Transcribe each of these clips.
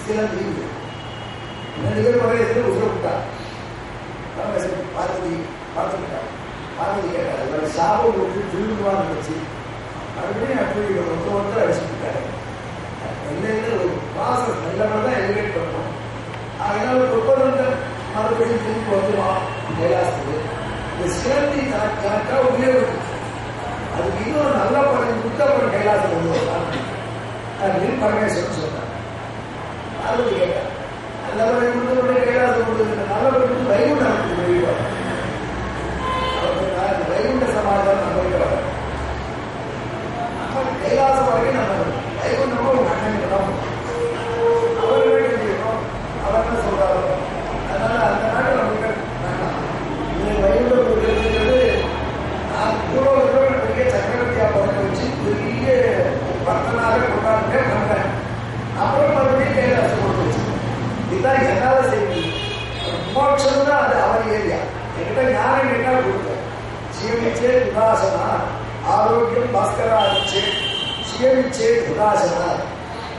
சிலந்தி 2 பேர் பகையத்தில் உசுர விட்டார். பார்வதி பார்த்துக்கிட்டார். பார்வதி கேட்டார், இவரை சாபம் போட்டு திருடுவான்னு இருந்துச்சு, மறுபடியும் அப்படி ஒருத்தர் அடிச்சுட்டாரு. எல்லையில ஒரு ப்ராசஸ் நல்லவர்கள் தான் எலிவேட் பண்ணணும். அதனால ஒரு ஒப்பந்தம் மறுபடியும் திரும்பி வந்துடுவான் கைலாசத்துக்கு. இந்த சிலந்தி கணக்காக உபயோகிச்சு அதுக்கு இன்னொரு நல்ல படம் புத்த படம் கைலாசம் கொண்டு வரலாம் அப்படின்னு பரமேஸ்வரன் சொன்னார். பார்வதி கேட்டார், நல்லவரை கொண்டு கைலாசம் கொண்டு நல்ல படம் வைகுண்டம் வெளியிடுவார். அவருக்கு வைகுண்ட சமாதானம் நம்ம வைக்கிறார். நம்ம கைலாசம் வரைக்கும் நம்ம வைகுண்டமும் ஒரு அண்ணன் தான் அவர்கள் செய்யணும். அவர் என்ன சொல்றாரு, அதனால அந்த நாட்டில் நமக்கு வைகுண்டம் நான் கூட பெரிய சக்கரவர்த்தியா பிறக்க வச்சு பெரிய பக்தனாக கொண்டாடுங்க பண்ணேன். அப்புறம் மறுபடியும் கைலாசம் கொண்டு வச்சு இதுதான் என்னால செய்ய மோட்சம் தான் அது அவர் ஏரியா. என்கிட்ட ஞானம் கேட்டா கொடுத்தேன். சிவமிச்சே உதாசனா ஆரோக்கியம் பாஸ்கராதிச்சே சிவமிச்சே உதாசனா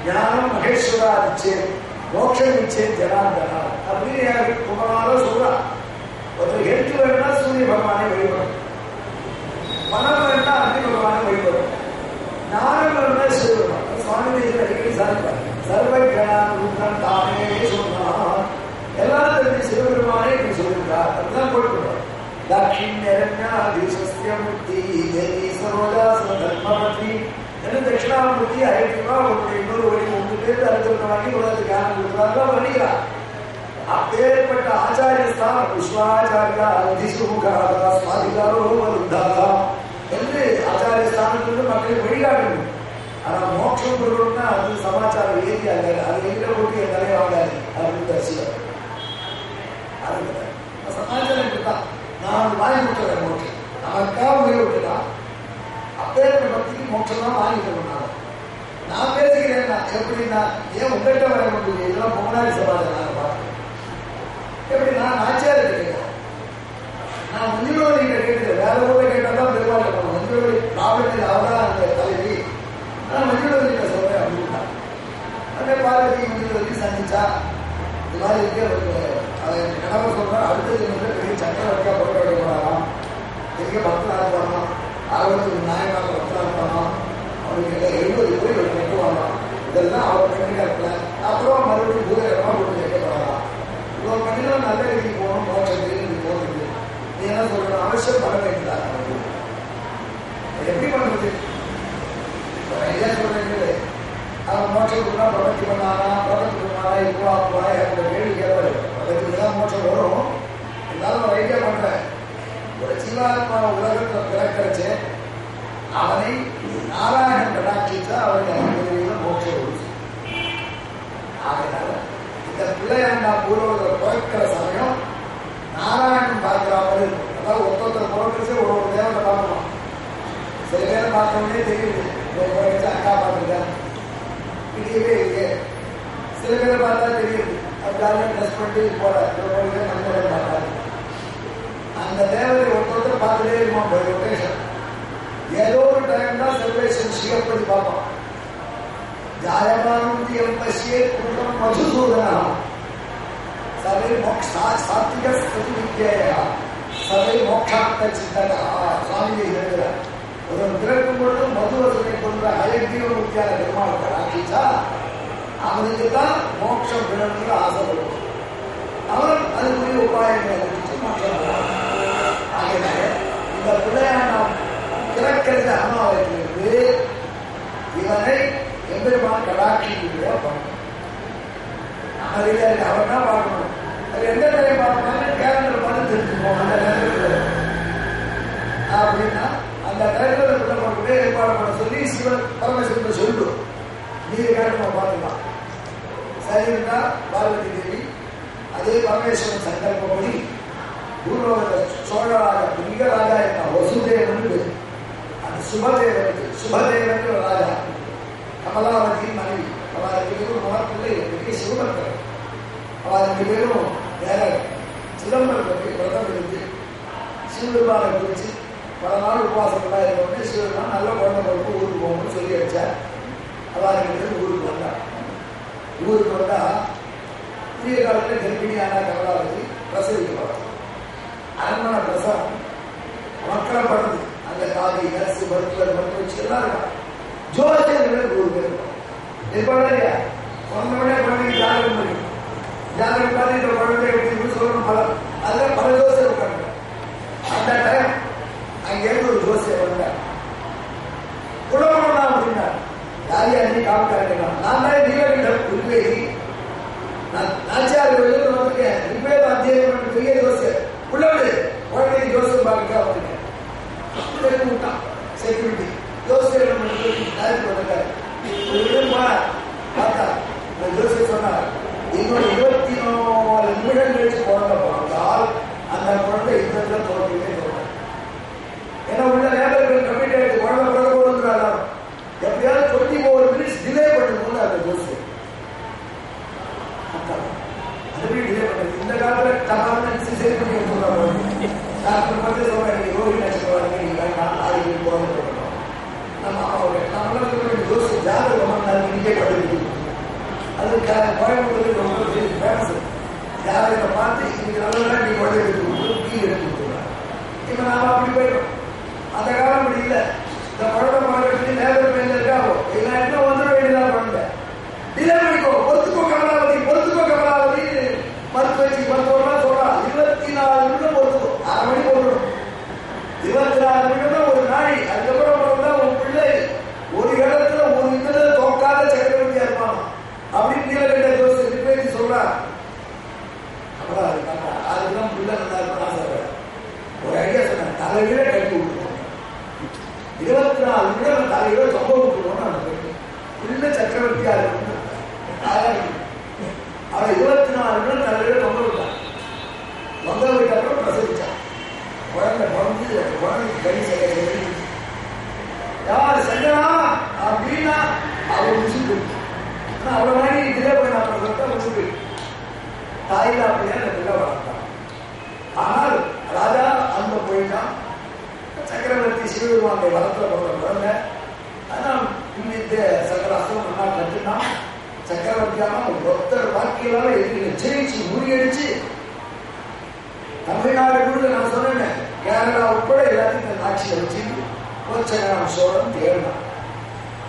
ஞானம் மகேஸ்வராதிச்சே மோட்சமிச்சே ஜனார்தனா அப்படின்னு எனக்கு குமரால சொல்றான். ஒருத்தர் ஹெல்த் வேணும்னா சூரிய பகவானை வழிபடும், பணம் வேணும்னா அக்னி பகவானை வழிபடும், ஞானம் வேணும்னா சிவபெருமான். சுவாமி அடிக்கடி சாதிப்பார், சர்வஜானம் தானே சொன்னான். எல்லாரும் தெரிஞ்சு சிவபெருமானே இப்படி சொல்லியிருக்கார். அதுதான் போட்டுக்கிறோம். தட்சிணரண்யாதிசஸ்யமூர்த்தி தேவி சரோஜாசன தர்மபத்னி என்ன தட்சிணாமூர்த்தி 1000 ரூபாய் ஒரு 200 வழி 3 பேர் அறுபது வாங்கி உலகத்துக்கு ஞானம் கொடுக்குறாங்க வணிகிறார். அப்பேற்பட்ட ஆச்சாரியஸ்தான் விஸ்வாச்சாரியா அதிசுமுகாரா சுவாதிகாரோ வருந்தாரா என்று ஆச்சாரியஸ்தானத்திலிருந்து மக்களை வழிகாட்டணும். ஆனா மோட்சம் பெறணும்னா அது சமாச்சாரம் ஏறி அல்ல, அது எங்க போட்டு என் தலையை வாங்காது அப்படின்னு தரிசிவார். சமாச்சாரம் இப்படிதான், நான் வாங்கி விட்டுறேன் மோட்சம் நமக்கா உயிர் விட்டுட்டான். அப்பேற்பட்ட பக்திக்கு மோட்சம் தான் வாங்கி தரணும். நான் பேசுகிறேன் எப்படின்னா, ஏன் உங்கள்கிட்ட வர முடியும், இதெல்லாம் பொங்கலாடி சமாச்சாரம் நான் பார்க்கிறேன். எப்படி நான் நாச்சியார் கேட்கிறேன், நான் மஞ்சளோரி கேட்கிறேன். வேற ஊரில் கேட்டால் தான் பெருமாள் கேட்கணும். மஞ்சளோரி ராவணத்தில் அவதான் அந்த தலைவி, நான் மஞ்சளோரி சொல்றேன் அப்படின்னா. அதே பார்வதி மஞ்சளோரி சந்திச்சா இது மாதிரி இருக்கே. கணவர் சொல்றேன், அடுத்தது பெரிய சக்கரவர்த்தியா போட்டு போறாராம், பெரிய பக்தனாக போனோம், அவருக்கு நாயனாக பக்தனாக போனோம், அவருக்கு 70 கோயில் கட்டு வாங்கலாம். இதெல்லாம் அவர் பண்ணிட்டா இருக்கல. அப்புறம் மறுபடியும் பூதகரமா போட்டு கேட்க போறாராம். இவ்வளவு பண்ணிதான் நல்ல ரீதி போகணும், மோட்சத்துக்கு போகுது. நீ என்ன சொல்லணும், அவசியம் பண்ண வேண்டியதாக எப்படி பண்றது? ஐயா சொல்றீங்களே, அவன் மோட்சத்துக்கு தான் பிரபத்தி பண்ணானா, பிரபத்தி பண்ணானா, இப்போ அப்பா என்ற கேள்வி கேட்பாரு. பிரபத்திக்கு தான் மோட்சம் வரும். இருந்தாலும் ஒரு ஐடியா பண்றேன். ஒரு ஜீவாத்மா உலகத்தை பிறக்கிறச்சு அவனை நாராயணன் கடாட்சித்தா அவனுக்கு மோட்சம் வரும். ஆகையால இந்த பிள்ளையாண்டா பூர்வத்தில் பிறக்கிற சமயம் நாராயணன் பார்க்கிற மாதிரி இருக்கும். அதாவது ஒருத்தர் பிறக்கிறச்சே ஒரு தேவத்தை பார்க்கணும். சில பேரை பார்த்தோன்னே தெரியுது, பிறகு அக்கா பார்த்துருக்கேன் இல்லையே இல்லையே. சில பேரை பார்த்தா தெரியுது, அப்படியே ட்ரெஸ் பண்ணி போற மனிதர்கள் பார்த்தாரு. அந்த தேவதை ஒருத்தர் பார்த்துட்டே இருக்குமா ரொட்டேஷன். ஏதோ ஒரு டைம் தான் செலிப்ரேஷன் சிகப்படி பார்ப்போம். ஜாயமானந்தி எம்பசியே குற்றம் மதுசூதனா சபை மோக்ஷா சாத்விக ஸ்துதி வித்யா சபை மோக்ஷார்த்த சிந்தகா. சுவாமி எழுதுகிறார், ஒரு பிறக்கும் பொழுது மதுவசனை கொண்ட அயக்திக முக்கியான பெருமாளத்தை ஆக்கிச்சா அவனுக்கு தான் மோட்சம் பெறணும்னு ஆசைப்படுவோம். அவன் அதுக்குரிய உபாயங்களை குறித்து மோட்சம். ஆகையினால இந்த பிள்ளையான பிறக்கிறது அம்மாவிற்கு இவனை எம்பெருமான் கடாட்சியா பண்ணணும். அவர் தான் பார்க்கணும். அது எந்த நிலையை பார்க்கணும், கேலண்டர் பார்த்து தெரிஞ்சுக்கணும். அந்த நேரத்தில் அப்படின்னா அந்த நேரத்தில் பிள்ளை கொண்டு ஏற்பாடு பண்ண சொல்லி சிவன் பரமேஸ்வரன் சொல்லு, நீங்க கேட்டு பார்த்துக்கலாம். சரிங்களா? பார்வதி தேவி அதே பரமேஸ்வரன் சங்கல்பப்படி பூர்வ சோழராஜா பெரிய ராஜா என்ன வசுதேவன், அந்த சுபதேவன் ராஜா, கமலாவதி மனைவி, அவள் 2 பேரும் மகப்பிள்ளை பெரிய சிவபக்தர். அவள் 2 பேரும் வேற சிதம்பரத்தை விரதம் இருந்து சிவபெருமானை குறித்து பல நாள் உபவாசங்களா இருந்தோடனே சிவபெருமான் நல்ல குழந்தை பொறுப்பு ஊருக்கு போகணும்னு சொல்லி வச்சார். அவள் 2 பேரும் ஊருக்கு வந்தாள். ஊருக்கு வந்தா புதிய காலத்தில் கர்ப்பிணியான கமலாவதி பிரசவிக்கப்படும். அரண்மனை பிரசவம் மக்களை படுது. அந்த காதி நர்சு மருத்துவர் மருத்துவச்சி எல்லாம் இருக்காங்க. ஜோதிடர்கள் 100 பேர் இருக்கும். இல்லையா சொன்னோடனே குழந்தைக்கு ஜாதகம் பண்ணி ஜாதகம் பார்த்து இந்த குழந்தை எப்படி சொல்லணும் பல அதில் பல ஜோசியர் இருக்காங்க. அந்த டைம் அங்கேருந்து ஒரு ஜோசியர் வந்தார். குலமணா அப்படின்னா யார் யாரையும் காமிக்காங்க. நான் தான் நீலகிடம் உண்மையை நாச்சியார் வந்துருக்கேன். இப்பவே அத்தியாயம் பெரிய ஜோசியர் உள்ளது குழந்தைக்கு ஜோசியம் பார்க்க வந்துருக்கேன். விட்டான் செக்யூரிட்டி ஜோசியர் வந்துட்டாரு. பார்த்தா ஜோசியர் சொன்னார், இன்னொரு 24 நிமிடம் கழிச்சு குழந்தை பார்த்தால் அந்த குழந்தை இந்த தோல்வியே சொல்றாங்க. ஏன்னா உள்ள நேரத்தில் கம்மிட் ஆயிடுச்சு. குழந்தை பிறகு கொடுக்குறாங்க. எப்படியாவது 24 மினிட்ஸ் டிலே பண்ணும்போது அந்த ஜோசியர் அதுவே டிலே பண்ணுறது. இந்த காலத்தில் தகவல் சரி பண்ணி சொல்றாங்க. டாக்டர் பார்த்து சொல்றாங்க, ரோஹி நட்சத்திரம் நாளைக்கு போகணும். நம்ம நம்மளுக்கு ஜோசி ஜாதகம் இன்னைக்கே படிக்கிறது. அது கோயம்புத்தூர் ரொம்ப ஃபேமஸ். ஜாதகத்தை பார்த்து இன்னைக்கு நல்லா நீ உடனே எடுத்து எடுத்து கொடுத்துருவாங்க. இப்போ நாம அப்படி போயிட்டோம். அந்த காலம் அப்படி இல்லை. இந்த குழந்தை பார்க்கறது நேரம் மேல இருக்காவோ இல்லை இன்னும் வந்துட வேண்டியதான் குழந்தை டிலே பண்ணிக்கோ. பொறுத்துக்கோ கமலாவதி பொறுத்துக்கோ கமலாவதி மருத்துவச்சி மருத்துவம்லாம் சொல்றா. 24 நிமிடம் பொறுத்துக்கோ. 1/2 மணி போடணும். 24 நிமிடம் ஒரு நாளை. அதுக்கப்புறம் தான் உன் பிள்ளை ஒரு இடத்துல ஒரு இதுல தோக்காத சக்கரவர்த்தியா இருப்பான் அப்படின்னு நீலகண்ட ஜோசியர் ரிப்பேரி சொல்றார். அதுதான் பிள்ளை நல்லா இருப்பான் சொல்றேன். ஒரு ஐடியா சொன்னேன், தலையில கட்டி விட்டுருவோம். 24 நிமிடம் தலையில தொங்க விட்டுருவோம். அந்த பிள்ளை சக்கரவர்த்தியா இருக்கும். அவன் 24 நிமிடம் தலையில தொங்க விட்டான். தொங்க விட்ட அப்புறம் பிரசவிச்சான். குழந்தை பிறந்து குழந்தைக்கு கை செய்ய யார் சங்கரா அப்படின்னா அவர் முடிச்சு போயிடுச்சு. ஆனால் அவ்வளோ மாதிரி இதே போய் நான் முடிச்சு போயிடுச்சு. தாயில அப்படியே அந்த பிள்ளை வளர்த்தான். ஆனால் ராஜா அந்த போயிட்டான். சக்கரவர்த்தி சிவபெருமானுடைய வளர்த்துல போகிற குழந்தை. ஆனால் இந்த சக்கராசம் நல்லா கற்றுனான். சக்கரவர்த்தியான ஒருத்தர் வாக்கியலால எதிர்த்து ஜெயிச்சு முறியடிச்சு தமிழ்நாடு கூட நான் சொன்னேன் கேரளா உட்பட எல்லாத்தையும் ஆட்சியை வச்சு கோச்சகராம் சோழன் தேர்ந்தான்.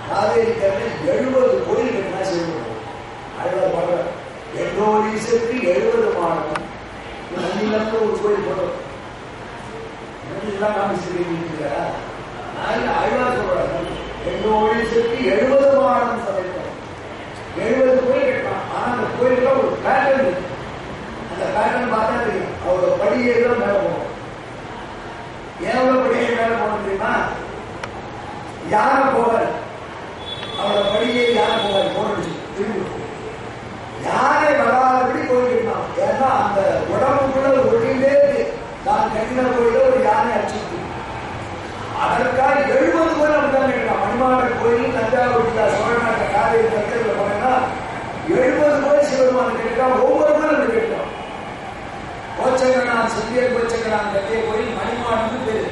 காவேரி கரையில் 70 கோயில் கட்டினா செய்யணும். அழுவார் பாடுற 8 ஈசருக்கு 70 மாடம். நன்னிலிருந்து ஒரு கோயில் போடுறோம். இதெல்லாம் காமிச்சிருக்கீங்க. நான் அழுவார் சொல்றேன் 8 ஈசருக்கு 70 மாடம் சமைப்போம். 70 கோயில் கட்டலாம். ஆனா அந்த கோயிலுக்கு ஒரு பேட்டர்ன் இருக்கு. அந்த பேட்டர்ன் பார்த்தா தெரியும். அவரோட படியே தான் மேல போகணும். எவ்வளவு படியே மேல போகணும் தெரியுமா? யாரை போவார் அவரோட படியே யாரை போவார் போனது திரும்பி யாரை வராதபடி போயிருந்தான். ஏன்னா அந்த உடம்புக்குள்ள ஒட்டிலே நான் கட்டின கோயில ஒரு யானை அடிச்சுட்டு அதற்காக 70 கோயில் அப்படிதான் கேட்கலாம். மணிமாட கோயில் தஞ்சாவூர் சோழநாட்ட காவேரி கற்கல போனா 70 கோயில் சிவபெருமான் கேட்கலாம். ஒவ்வொரு கோயிலும் கேட்கலாம். கோச்சங்கனான் சிந்திய கோச்சங்கனான் கட்டிய கோயில் மணிமாடுன்னு பேரு.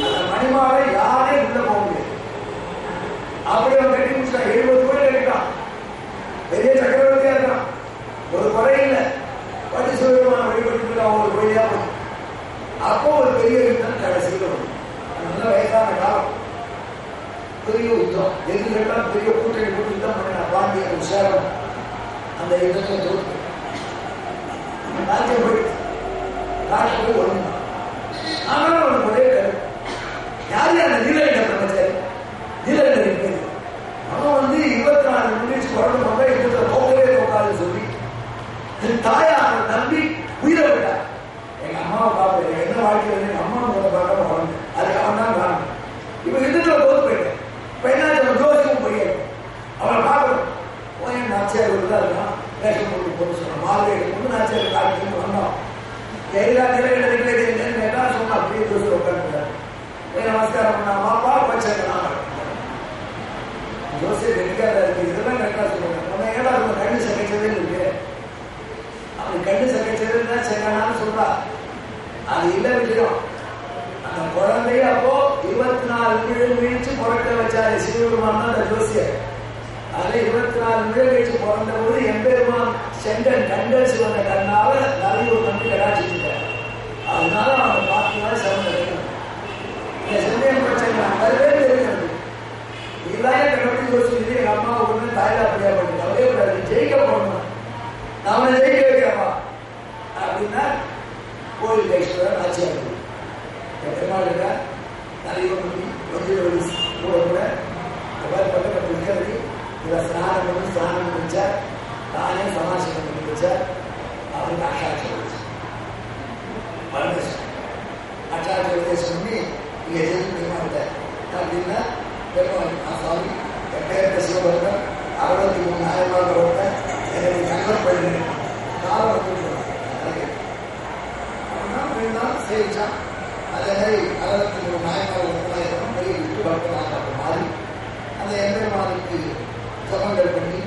அந்த மணிமாடை யாரே உள்ள போக முடியாது. அப்படி அவன் கட்டி முடிச்சான். 70 கோயில் கட்டிட்டான். பெரிய சக்கரவர்த்தியா இருக்கான். ஒரு குறை இல்லை. பட்டி சிவபெருமான வழிபட்டு ஒரு கோயிலா போய் அப்போ ஒரு பெரிய யுத்தம் கடைசியில் வரும். நல்ல வயசான காலம். பெரிய யுத்தம் எதிர்கெல்லாம் பெரிய கூட்டணி போட்டு யுத்தம் பண்ணினா பாண்டிய சேரம் அந்த யுத்தத்தை தோற்று ராஜ்யம் போயிட்டு ராஜ்யம் போய் ஒண்ணு. ஆனாலும் அவனுக்கு ஒரே யாரு அந்த நீலகண்ட பிரம்மச்சாரி நீலகண்ட பேரு. அவன் 24 நிமிஷம் குழந்தை போக யுத்தத்தை போகவே போகாதுன்னு சொல்லி தாயார் நம்பி உயிரை விட்டார். எங்க அம்மாவை பார்ப்பேன். என்ன வாழ்க்கையில் எங்க அம்மா பார்க்காம குழந்தை அதுக்கு அவன் தான் காரணம். இப்ப யுத்தத்துல தோத்து போயிட்டேன். இப்ப என்ன ஜோசியும் போயிடும். அவளை பார்க்கணும். போய் நாச்சியார் தான் இருக்கான். வேஷம் போட்டு போட்டு சொன்னான். மாலை எடுத்து நாச்சியார் காலத்துக்கு வந்தோம். எல்லா நிலைகளும் கேட்டா சொன்னா அப்படியே ஜோசி உட்காந்துட்டார். நமஸ்காரம் பண்ணா மாப்பா வச்சாங்க. ஜோசியர் எடுக்காத இருக்கு. இதெல்லாம் கரெக்டா சொல்லுவாங்க. நம்ம ஏன்னா அவங்க கண்ணு சகைச்சதே இருக்கு. அவன் கண்ணு சகைச்சதுன்னா செங்கனான்னு சொல்றா. அது இல்ல விஷயம். அந்த குழந்தைய அப்போ 24 நிமிடம் விழிச்சு புறக்க வச்சாரு சிவபெருமான் அந்த ஜோசியர். அதில் 24 நிமிடம் கழிச்சு பிறந்த போது எம்பெருமான் செங்கன் கண்கள் சிவந்த கண்ணால நிறைய ஒரு கண்டு கடாச்சிருக்காரு. அதனால அவனை பார்த்துதான் சிறந்த கிடைக்கும். இந்த செம்மையம் பிரச்சனை நிறைய தெரியாது. இல்லாத கணக்கு யோசிச்சு எங்க அம்மா ஒண்ணு தாயிலா அப்படியா பண்ணி அவரே கூடாது ஜெயிக்க போடணும், நாம ஜெயிக்க வைக்கிறப்பா அப்படின்னா கோயில் கைஸ்வரர் ஆட்சியாக இருக்கு. பெருமாள் இருக்கா நிறைய பண்ணி கொஞ்சம் கூட கூட பக்கத்தில் இருக்கிறது. இதில் ஸ்நானம் பண்ணி ஸ்நானம் முடிச்சார், தானே சமாசனம் பண்ணி வச்சார். அவருக்கு அட்டாட்சி வச்சு அட்டாட்சி உபதேசம் பண்ணி இங்கே எதிர்த்து பெருமாள் அப்படின்னா பெருமாள் சாமி என் பேர் சிவபெருமன் 63 நாயமாக ஒருத்தன் எனக்கு கண்வர் போயிருந்தேன் காலம் அப்படின்னா சேவிச்சான். அதே மாதிரி 63 நாயமாக ஒருத்தனாயிரம் பெரிய விட்டு பக்தனாக மாறி அந்த எம்பெருமானுக்கு ஜபங்கள் பண்ணி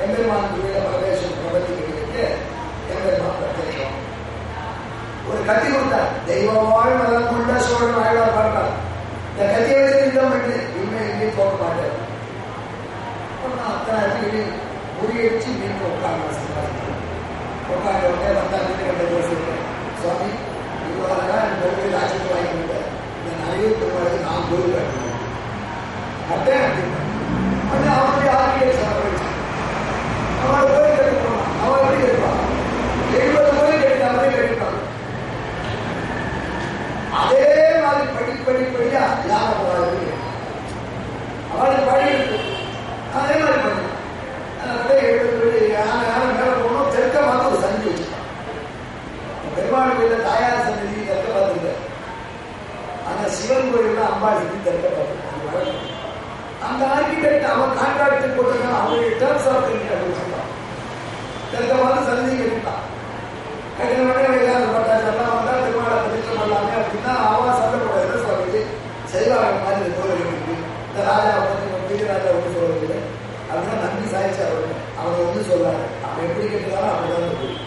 எம்பெருமானுக்கு பிரவேசம் பிரபத்தி கிடைக்க எம்பெருமான் பிரத்யேகம் ஒரு கத்தி கொடுத்தார். தெய்வவாழ் நலம் கொண்ட சோழன் ஆழ்வார் பார்த்தார். இந்த கத்தியை வச்சு யுத்தம் பண்ணி இன்னும் எங்கேயும் போக மாட்டேன். அத்தனை முறியடிச்சு மீன் உட்காந்து உட்காந்து வந்தா வீட்டு பேசியிருக்கேன். சுவாமி இவ்வளோ ராஜ்யத்தை வாங்கிவிட்டேன். இந்த நிறைய பெருமாளுக்கு நான் பொருள் கட்டணும் கட்டேன் அப்படின்னு அவனுடைய ஆர்கிடெக்ட் செலவழிச்சான். அவனை கோயில் கட்டி போனான். அவன் எப்படி கட்டுவான்? 70 கோயில் கட்டினாலே கட்டினான். அதே மாதிரி படிப்படியா யானை போராது அவளுக்கு படி இருக்கு. அதே மாதிரி பண்ணி 70 யானை மேல போகணும். தெற்க பார்த்து ஒரு சந்தி வச்சுட்டான். பெருமாள் கோயில தாயார் சந்நிதி தெற்க பார்த்துருக்க. ஆனா சிவன் கோயில்ல அம்பாள் சந்தி தெற்க பார்த்து அந்த ஆர்கிடெக்ட் அவன் கான்ட்ராக்ட் போட்டிருக்கான். அவனுடைய டேர்ம்ஸ் ஆஃப் சொல்றான். தெற்க பார்த்து சந்தி கட்டிட்டான். கட்டின பட்டாச்செல்லாம் வந்தா பெருமாளை பிரதிஷ்டம் பண்ணலாமே அப்படின்னா அவன் சண்டை சொல்றது செய்வாங்க மாதிரி கோவில் இருக்கு. இந்த ராஜா வந்து ராஜா ஒன்று சொல்றது அப்படின்னா நம்பி சாய்ச்சி அவங்க ஒன்றும் சொல்லாரு. அவன் எப்படி கேட்டுக்காலும் அப்படிதான் போய்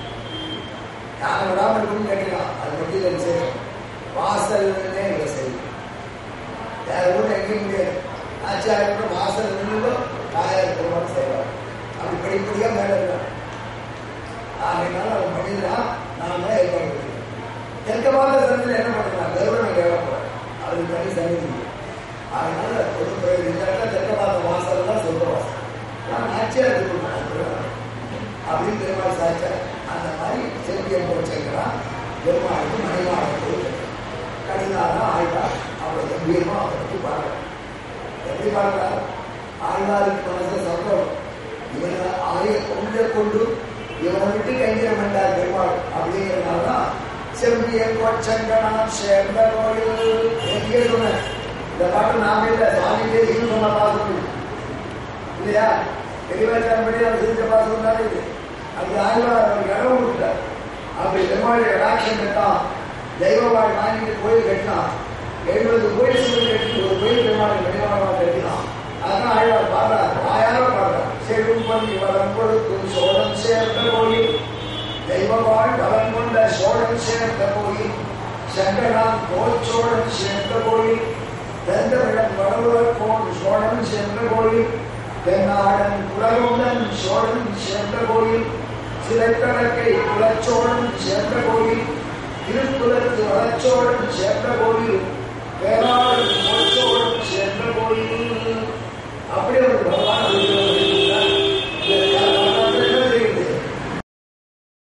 யானை விடாமல் இருக்குன்னு கேட்டுக்கலாம். அது மட்டும் இல்லை விசேஷம். வாசல்னே இல்லை செய்யும். வேற ஊரில் எங்கேயும் முடியாது. ஆச்சாரிய வாசல் நின்றும் தாயார் பெருமாள் செய்வார். அப்படி படிப்படியா மேல இருக்காங்க. அதனால அவன் பண்ணிதான் நாம தான் ஏற்பாடு பண்ணிக்கலாம். தெற்க பார்த்த சந்தில என்ன பண்ணலாம்? கருவனை கேட்கப்போறேன். அதுக்கு தனி சந்நிதி. அதனால பொதுத்துறை இந்த இடத்துல தெற்க பார்த்த வாசல் தான் சொந்த வாசல். நான் ஆட்சியா இருக்கு அப்படின்னு பெருமாள் சாய்ச்சா அந்த மாதிரி செல்வியம் போச்சுக்கிறான். பெருமாளுக்கு மணிமாடத்து கடிதாதான் ஆழ்வார். அவரை கம்பீரமா அவரை பற்றி பாடுறார். எப்படி பாடுறார்? ஆழ்வாருக்கு மனசை சந்தோஷம். இவனை ஆய கொண்டே கொண்டு இவனை விட்டு கைங்கிற வேண்டார் பெருமாள் அப்படிங்கிறதுனாலதான் செம்பிய கொச்சங்கனான் சேர்ந்த கோயில் எங்கே சொன்னேன். இந்த பாட்டு நாம இல்லை சுவாமியே இன்னும் சொன்ன பாசம் இல்லையா? பெரியவாச்சாரப்படி அவர் செஞ்ச பாசம் தானே இது. அப்படி ஆழ்வார் அவருக்கு இடம் கொடுத்தார். அப்படி பெருமாள் கடாட்சம் கட்டான். தெய்வவாள் வாங்கிட்டு கோயில் கட்டினான். 70 கோயில் சிவன் கட்டி ஒரு கோயில் பெருமாள் பெருமாள் கட்டினான். அதான் ஆழ்வார் பாடுறார். வாயார பாடுறார். செடும் பண்ணி வளம் கொடுக்கும் சோழன் சேர்ந்த கோயில் தெய்வவாள் வளம் கொண்ட சோழன் சேர்ந்த கோயில் சங்கரான் கோச்சோழன் சேர்ந்த கோயில் தெந்தவிடம் வடவுவர் போன் சோழன் சேர்ந்த கோயில் தென்னாடன் குலகுண்டன் சோழன் சேர்ந்த கோயில் சிலைக்கணக்கை குலச்சோழன் சேர்ந்த கோயில் திருக்குலத்து வளச்சோழன் சேர்ந்த கோயில் வேளாளன் கோச்சோழன் சேர்ந்த கோயில்